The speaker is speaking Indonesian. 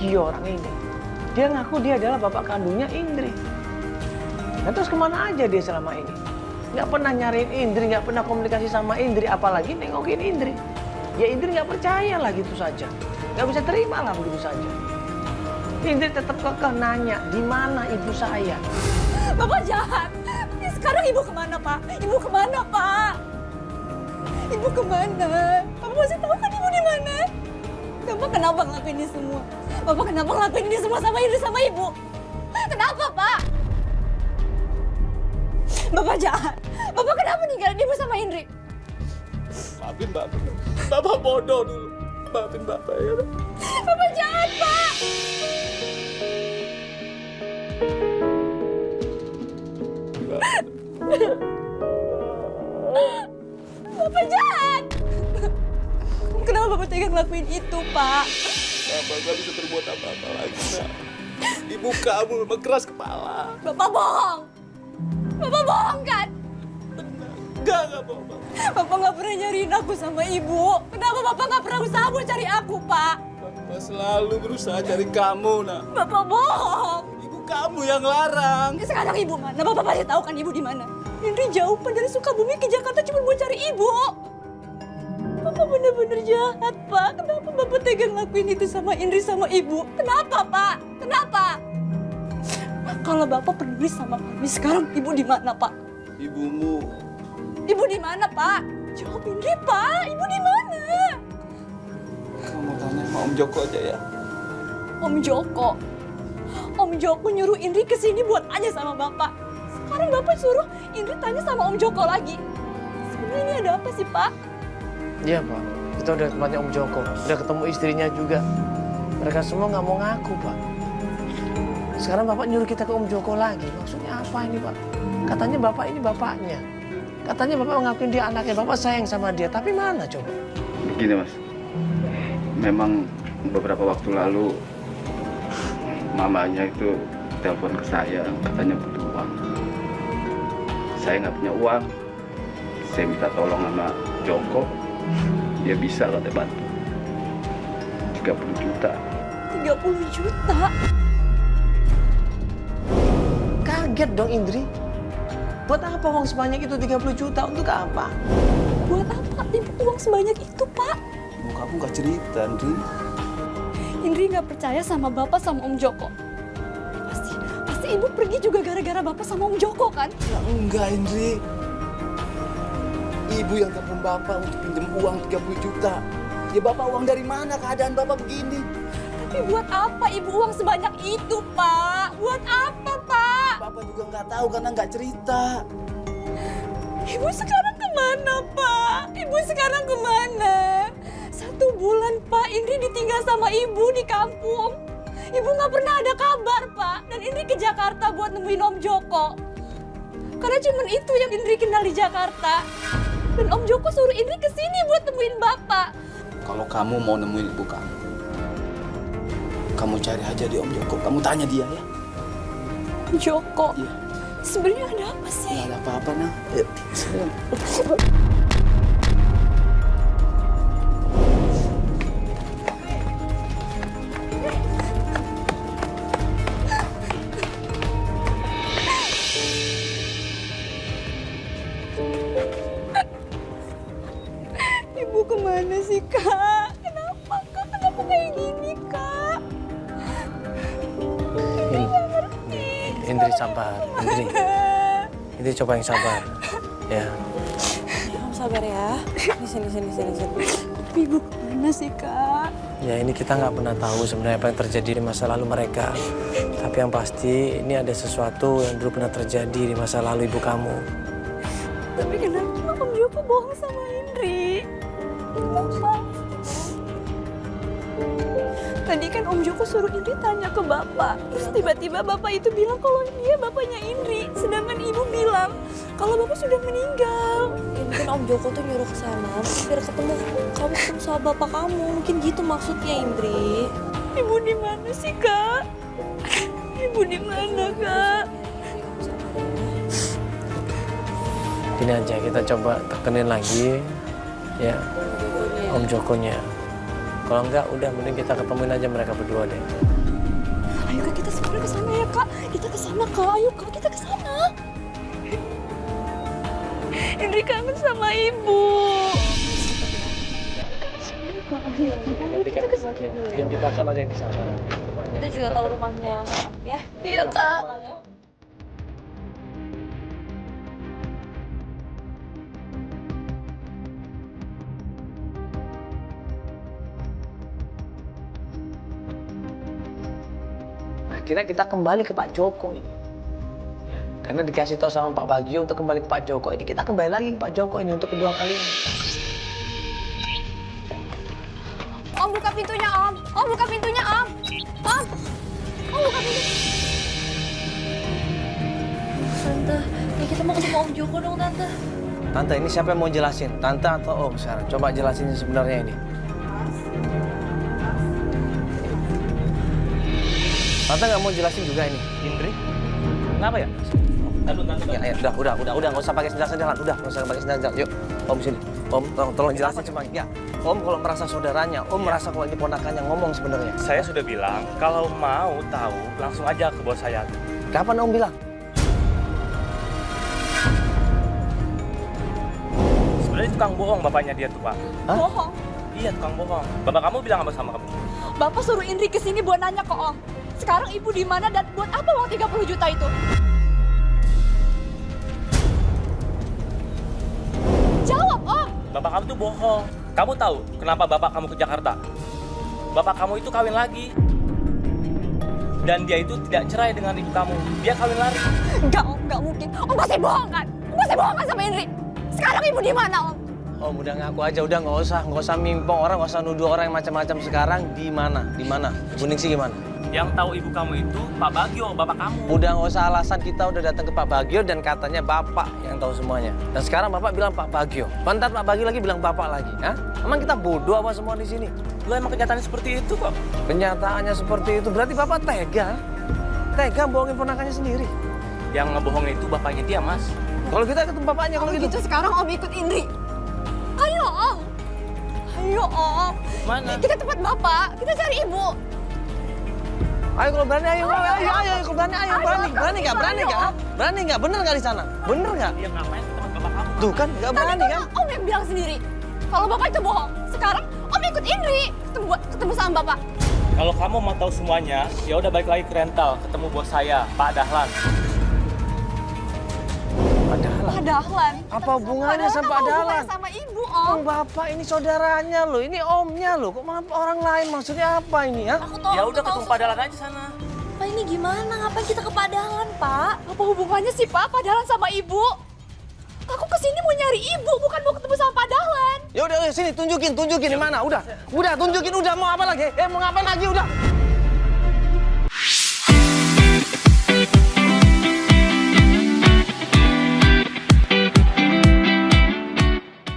pergi orang ini. Dia ngaku dia adalah bapak kandungnya Indri. Nah terus kemana aja dia selama ini? Nggak pernah nyariin Indri, nggak pernah komunikasi sama Indri, apalagi nengokin Indri. Ya Indri nggak percaya lah gitu saja. Nggak bisa terima lah begitu saja. Indri tetap kekeh nanya, di mana ibu saya? Bapak jahat. Sekarang ibu kemana, Pak? Ibu kemana, Pak? Ibu kemana? Bapak masih tahu kan ibu di mana? Bapak kenapa ngelakuin ini semua? Bapak kenapa ngelakuin ini semua sama Indri sama ibu? Kenapa, Pak? Bapak jahat. Bapak kenapa ninggalin ibu sama Indri? Maafin Bapak. Bapak bodoh dulu. Maafin Bapak ya. Bapak jahat, Pak. Bapak jahat. Kenapa Bapak tega ngelakuin itu, Pak? Bapak gak bisa berbuat apa-apa lagi, Nak. Ibu kamu memang keras kepala. Bapak bohong. Bapak bohong kan? Enggak bohong. Bapak nggak pernah nyariin aku sama ibu. Kenapa Bapak nggak pernah usaha buat cari aku, Pak? Bapak selalu berusaha cari kamu, Nak. Bapak bohong. Ibu kamu yang larang. Sekarang ibu mana? Bapak pasti tahu kan ibu di mana? Indri jauh dari Sukabumi ke Jakarta cuma buat cari ibu. Bapak bener-bener jahat, Pak. Kenapa Bapak tega ngelakuin itu sama Indri sama ibu? Kenapa, Pak? Kenapa? Kalau Bapak peduli sama kami, sekarang ibu di mana, Pak? Ibumu. Ibu di mana, Pak? Jawab Indri, Pak. Ibu di mana? Kamu tanya sama Om Joko aja ya. Om Joko. Om Joko nyuruh Indri ke sini buat tanya sama Bapak. Sekarang Bapak suruh Indri tanya sama Om Joko lagi. Sebenarnya ini ada apa sih, Pak? Iya Pak, kita udah tempatnya Om Joko, udah ketemu istrinya juga. Mereka semua nggak mau ngaku Pak. Sekarang Bapak nyuruh kita ke Om Joko lagi, maksudnya apa ini Pak? Katanya Bapak ini bapaknya. Katanya Bapak ngakuin dia anaknya, Bapak sayang sama dia, tapi mana coba? Begini Mas, memang beberapa waktu lalu mamanya itu telepon ke saya, katanya butuh uang. Saya nggak punya uang, saya minta tolong sama Joko, dia bisa katanya bantu. 30 juta. 30 juta? Kaget dong Indri. Buat apa uang sebanyak itu 30 juta? Untuk apa? Buat apa ibu uang sebanyak itu, Pak? Ibu kamu gak cerita, Indri. Indri nggak percaya sama Bapak sama Om Joko. Pasti ibu pergi juga gara-gara Bapak sama Om Joko kan? Ya enggak, Indri. Ibu yang telepon Bapak untuk pinjam uang 30 juta. Ya Bapak uang dari mana keadaan Bapak begini? Tapi buat apa ibu uang sebanyak itu, Pak? Buat apa, Pak? Bapak juga nggak tahu karena nggak cerita. Ibu sekarang kemana, Pak? Ibu sekarang kemana? 1 bulan, Pak, Indri ditinggal sama ibu di kampung. Ibu nggak pernah ada kabar, Pak. Dan Indri ke Jakarta buat nemuin Om Joko. Karena cuma itu yang Indri kenal di Jakarta. Dan Om Joko suruh Indri ke sini buat nemuin Bapak. Kalau kamu mau nemuin ibu kamu cari aja di Om Joko. Kamu tanya dia ya. Om Joko? Iya. Sebenarnya ada apa sih? Nggak ada apa-apa, nah. Ayo, sayang. Ibu kemana sih, Kak? Kenapa, Kak? Kenapa kayak gini, Kak? Indri sabar, Indri coba yang sabar, ya. Kamu sabar ya. Sini. Ibu kemana sih, Kak? Ya ini kita nggak pernah tahu sebenarnya apa yang terjadi di masa lalu mereka. Tapi yang pasti ini ada sesuatu yang dulu pernah terjadi di masa lalu ibu kamu. Tapi kenapa Om Joko bohong sama Indri? Kenapa? Tadi kan Om Joko suruh Indri tanya ke Bapak. Terus tiba-tiba Bapak itu bilang kalau dia bapaknya Indri. Sedangkan Ibu bilang kalau Bapak sudah meninggal. Ya mungkin Om Joko tuh nyuruh ke sana biar kamu ketemu sama bapak kamu. Mungkin gitu maksudnya, Indri. Ibu di mana sih, Kak? Ibu di mana, Kak? Gini aja, kita coba tekenin lagi, ya, Om Jokonya. Kalau enggak, udah mending kita ketemuin aja mereka berdua deh. sekarang ke sana ya, Kak. Kita ke sana, Kak. Ayo, Kak, kita ke sana. Indri kangen sama Ibu. Kita akan aja yang di sana. Kita juga tahu rumahnya, ya. Iya, Kak. Akhirnya kita kembali ke Pak Joko ini. Karena dikasih tahu sama Pak Bagio untuk kembali ke Pak Joko ini, kita kembali lagi ke Pak Joko ini untuk kedua kalinya. Om, buka pintunya, Om. Om, buka pintunya, Om. Om. Om, buka pintunya. Tante, ya kita mau ketemu Om Joko dong, Tante. Tante, ini siapa yang mau jelasin? Tante atau Om sekarang? Coba jelasin sebenarnya ini. Tante nggak mau jelasin juga ini. Indri? Kenapa ya? Ya, udah, nggak usah pakai sendaran, udah, nggak usah pakai sendaran. Yuk, Om sini. Om, tolong jelasin cuma. Ya, Om kalau merasa saudaranya, Om merasa kalau ini ponakannya ngomong sebenarnya. Saya sudah bilang, kalau mau tahu, langsung aja ke bos saya. Kapan Om bilang? Sebenarnya tukang bohong bapaknya dia tuh, Pak. Hah? Bohong. Iya, tukang bohong. Bapak kamu bilang apa sama kamu? Bapak suruh Indri ke sini buat nanya ke Om. Sekarang Ibu di mana dan buat apa uang 30 juta itu? Jawab, Om. Bapak kamu tuh bohong. Kamu tahu kenapa bapak kamu ke Jakarta? Bapak kamu itu kawin lagi. Dan dia itu tidak cerai dengan ibu kamu. Dia kawin lari. Enggak, Om, enggak mungkin. Om pasti bohong kan? Om pasti bohong kan sama Indri? Sekarang Ibu di mana, Om? Om udah ngaku aja, udah nggak usah mimpong orang, nggak usah nuduh orang yang macam-macam sekarang. Di mana? Ibu Ningsih gimana? Yang tahu ibu kamu itu Pak Bagio, bapak kamu. Udah nggak usah alasan, kita udah datang ke Pak Bagio dan katanya Bapak yang tahu semuanya. Dan sekarang Bapak bilang Pak Bagio. Bentar Pak Bagio lagi bilang Bapak lagi. Hah? Emang kita bodoh apa semua di sini? Lo emang kenyataannya seperti itu kok. Kenyataannya seperti itu, berarti Bapak tega? Tega bohongin ponakannya sendiri. Yang ngebohongin itu bapaknya dia, Mas. Kalau kita ketemu bapaknya, kalau gitu. Sekarang Om ikut Indri. Ayo, Om. Ayo, Om. Mana? Kita tempat Bapak, kita cari Ibu. Ayo kalau berani, ayo kalau berani, ayo berani nggak? Bener nggak di sana? Bener nggak? Dia ngapain ke tempat bapak kamu? Tuh kan, nggak berani kan? Om yang bilang sendiri. Kalau Bapak itu bohong. Sekarang Om ikut Indri. Ketemu sama Bapak. Kalau kamu mau tahu semuanya, ya udah balik lagi ke rental, ketemu bos saya, Pak Dahlan. Dahlan. Apa hubungannya sama Pak Dahlan? Sama Ibu, Om. Bapak ini saudaranya loh, ini omnya loh. Kok malah orang lain? Maksudnya apa ini ya? Aku tahu. Ya udah ketemu Pak Dahlan aja sana. Pak, ini gimana? Ngapain kita ke Padalan, Pak? Apa hubungannya sih, Pak, Pak Dahlan sama Ibu? Aku kesini mau nyari Ibu, bukan mau ketemu sama Pak Dahlan. Ya udah sini tunjukin di mana? Udah tunjukin, udah mau apa lagi? Mau ngapain lagi udah?